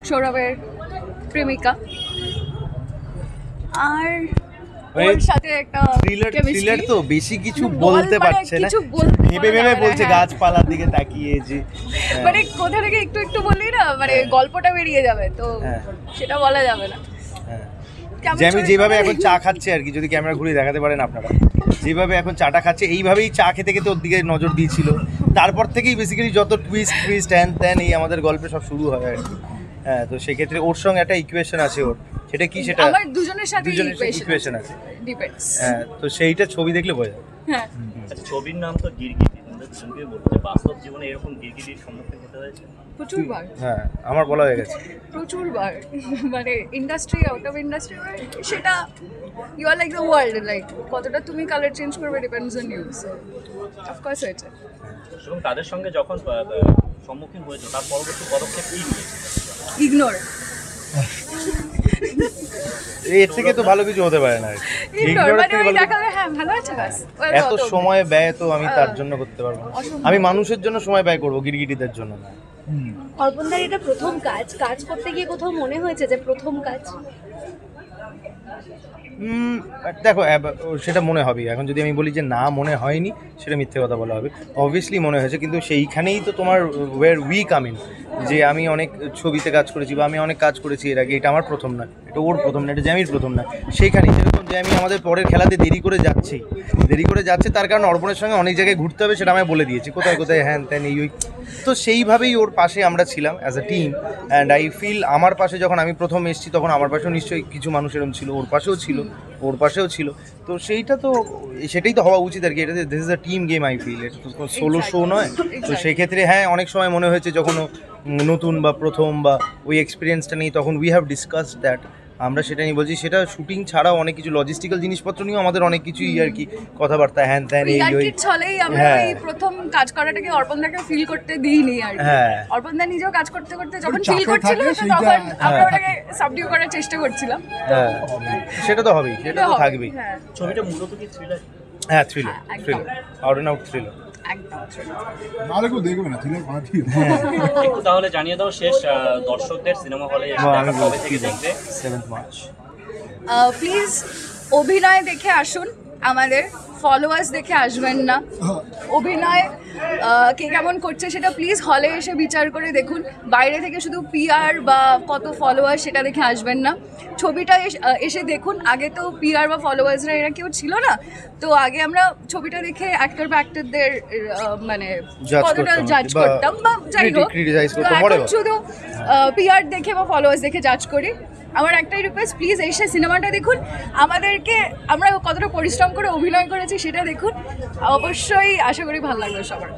সৌরভের প্রেমিকা, আর ওর সাথে একটা থ্রিলার তো বেশি কিছু বলতে পারছে না, ভেবে ভেবে বলছে গাছপালার দিকে তাকিয়ে যে মানে কোথা থেকে একটু একটু বললেই না মানে গল্পটা বেরিয়ে যাবে, তো সেটা বলা যাবে না। যে আমি যেভাবে এখন চা খাচ্ছে আর কি, যদি ক্যামেরা ঘুরিয়ে দেখাতে পারেন আপনারা, যেভাবে এখন চাটা খাচ্ছে এইভাবেই চা খেতে খেতে ওর দিকে নজর দিয়েছিল, তারপর থেকেই বেসিক্যালি যত টুইস্ট হ্যান ত্যান এই আমাদের গল্পে সব শুরু হয় আর কি। হ্যাঁ, তো সেক্ষেত্রে ওর সঙ্গে একটা ইকুয়েশন আছে ওর, সেটা কি সেটা আমার দুজনের সাথে ইকুয়েশন আছে, ডিপেন্ডস। হ্যাঁ, তো সেইটা ছবি দেখলে বোঝা যায়। হ্যাঁ, আচ্ছা, ছবির নাম তো গিরগিটি, তোমাদের সঙ্গে বলতে বাস্তব জীবনে এরকম গিরগিটির সম্মুখীন হতে হয়েছে? প্রচুরবার। হ্যাঁ, আমার বলা হয়ে গেছে প্রচুরবার, মানে ইন্ডাস্ট্রি আউট অফ ইন্ডাস্ট্রি, সেটা you are like the world, like কতটা তুমি কালার চেঞ্জ করবে depends on you, so of course হয়েছে। এবং তাদের সঙ্গে যখন সম্মুখীন হয়েছে তার পরবর্তী পদক্ষেপ কি নিয়েছে? ইগনোর। এর থেকে তো ভালো কিছু হতে পারে না, এত সময় ব্যয় তো আমি তার জন্য করতে পারবো না, আমি মানুষের জন্য সময় ব্যয় করবো, গিরগিটিদের জন্য না। অর্পণদার এটা প্রথম কাজ করতে গিয়ে কোথাও মনে হয়েছে যে প্রথম কাজ? দেখো সেটা মনে হবে, এখন যদি আমি বলি যে না মনে হয়নি সেটা মিথ্যে কথা বলা হবে, অবভিয়াসলি মনে হয়েছে, কিন্তু সেইখানেই তো তোমার ওয়্যার উই কাম ইন, যে আমি অনেক ছবিতে কাজ করেছি বা আমি অনেক কাজ করেছি এর আগে, এটা আমার প্রথম না, এটা ওর প্রথম না, এটা জ্যামির প্রথম না, সেইখানেই যেরকম যে আমি আমাদের পরের খেলাতে দেরি করে যাচ্ছে তার কারণ অর্পণের সঙ্গে অনেক জায়গায় ঘুরতে হবে, সেটা আমি বলে দিয়েছি কোথায় কোথায় হ্যান ত্যান এই ওই, তো সেইভাবেই ওর পাশে আমরা ছিলাম as a team, and I feel আমার পাশে যখন আমি প্রথম এসেছি তখন আমার পাশেও নিশ্চয়ই কিছু মানুষ এরকম ছিল, ওর পাশেও ছিল, তো সেইটা তো সেটাই তো হওয়া উচিত আর কি, এটা this is a team game, I feel এটা তো কোনো সোলো শো নয়, তো সেক্ষেত্রে হ্যাঁ অনেক সময় মনে হয়েছে যখন নতুন বা প্রথম বা ওই এক্সপিরিয়েন্সটা নেই, তখন উই হ্যাভ ডিসকাসড দ্যাট, আমরা সেটা নিয়ে বলছি, সেটা শুটিং ছাড়াও অনেক কিছু লজিস্টিক্যাল জিনিসপত্র নিয়েও আমাদের অনেক কিছুই আর কি কথাবার্তা হ্যান ত্যান এই ওই ছলেই আমরা এই প্রথম কাজ করাটাকে অর্পণদাকে ফিল করতে দিইনি আর কি, অর্পণদা নিজেও কাজ করতে করতে যখন ফিল করছিল তখন আমরা ওটাকে সাবডিউ করার চেষ্টা করছিলাম, হ্যাঁ সেটা তো হবেই, সেটা তো থাকবেই। ছবিটা মূলত কি থ্রিলার? হ্যাঁ, thriller out and out thriller. একটু তাহলে জানিয়ে দাও শেষ দর্শকদের সিনেমা হলে কবে থেকে দেখবে? 7th March. প্লিজ অভিনয় দেখে আসুন, আমাদের ফলোয়ার্স দেখে আসবেন না, অভিনয় কে কেমন করছে সেটা প্লিজ হলে এসে বিচার করে দেখুন, বাইরে থেকে শুধু পিআর বা কত ফলোয়ার সেটা দেখে আসবেন না, ছবিটা এসে দেখুন। আগে তো পিআর বা ফলোয়ার্সরা এরা কেউ ছিল না, তো আগে আমরা ছবিটা দেখে অ্যাক্টর বা অ্যাক্টরদের মানে কতটা জাজ করতাম বা যাই হোক, এখন শুধু পিআর দেখে বা ফলোয়ার্স দেখে জাজ করি। আমার একটাই রিকোয়েস্ট, প্লিজ এসে সিনেমাটা দেখুন, আমাদেরকে আমরা কতটা পরিশ্রম করে অভিনয় করেছি সেটা দেখুন, অবশ্যই আশা করি ভালো লাগবে সবার।